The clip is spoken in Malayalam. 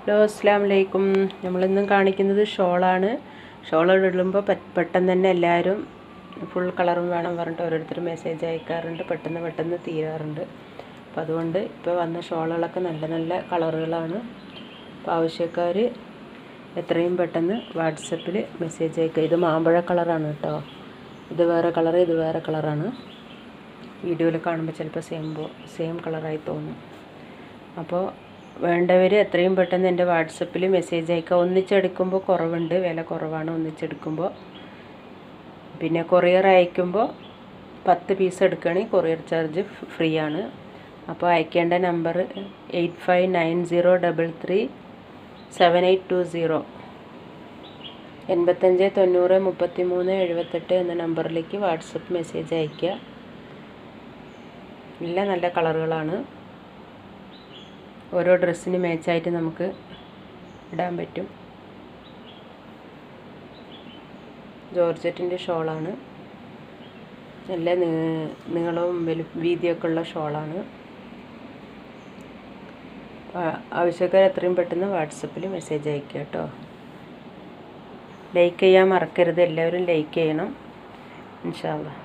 ഹലോ അസ്സലാമു അലൈക്കും. നമ്മളിന്നും കാണിക്കുന്നത് ഷോളാണ്. ഷോൾ ഇടുമ്പോൾ പെട്ടെന്ന് തന്നെ എല്ലാവരും ഫുൾ കളറും വേണം പറഞ്ഞിട്ട് ഓരോരുത്തർ മെസ്സേജ് അയക്കാറുണ്ട്. പെട്ടെന്ന് തീരാറുണ്ട്. അപ്പോൾ അതുകൊണ്ട് ഇപ്പോൾ വന്ന ഷോളുകളൊക്കെ നല്ല നല്ല കളറുകളാണ്. അപ്പോൾ ആവശ്യക്കാർ എത്രയും പെട്ടെന്ന് വാട്സപ്പിൽ മെസ്സേജ് അയക്കുക. ഇത് മാമ്പഴ കളറാണ് കേട്ടോ. ഇത് വേറെ കളറ്, ഇത് വേറെ കളറാണ്. വീഡിയോയിൽ കാണുമ്പോൾ ചിലപ്പോൾ സെയിം കളറായി തോന്നും. അപ്പോൾ വേണ്ടവർ എത്രയും പെട്ടെന്ന് എൻ്റെ വാട്സപ്പിൽ മെസ്സേജ് അയക്കുക. ഒന്നിച്ചെടുക്കുമ്പോൾ കുറവുണ്ട്, വില കുറവാണ് ഒന്നിച്ചെടുക്കുമ്പോൾ. പിന്നെ കൊറിയർ അയക്കുമ്പോൾ 10 പീസ് എടുക്കുകയാണെങ്കിൽ കൊറിയർ ചാർജ് ഫ്രീ ആണ്. അപ്പോൾ അയക്കേണ്ട നമ്പർ 8590337820 85903378 എന്ന നമ്പറിലേക്ക് വാട്സപ്പ് മെസ്സേജ് അയയ്ക്കുക. നല്ല കളറുകളാണ്. ഓരോ ഡ്രസ്സിന് മാച്ചായിട്ട് നമുക്ക് ഇടാൻ പറ്റും. ജോർജറ്റിൻ്റെ ഷോളാണ്. നല്ല നീളവും വീതിയൊക്കെ ഉള്ള ഷോളാണ്. ആവശ്യക്കാർ എത്രയും പെട്ടെന്ന് വാട്സപ്പിൽ മെസ്സേജ് അയക്കുക കേട്ടോ. ലൈക്ക് ചെയ്യാൻ മറക്കരുത്. എല്ലാവരും ലൈക്ക് ചെയ്യണം ഇൻഷാ അല്ലാഹ്.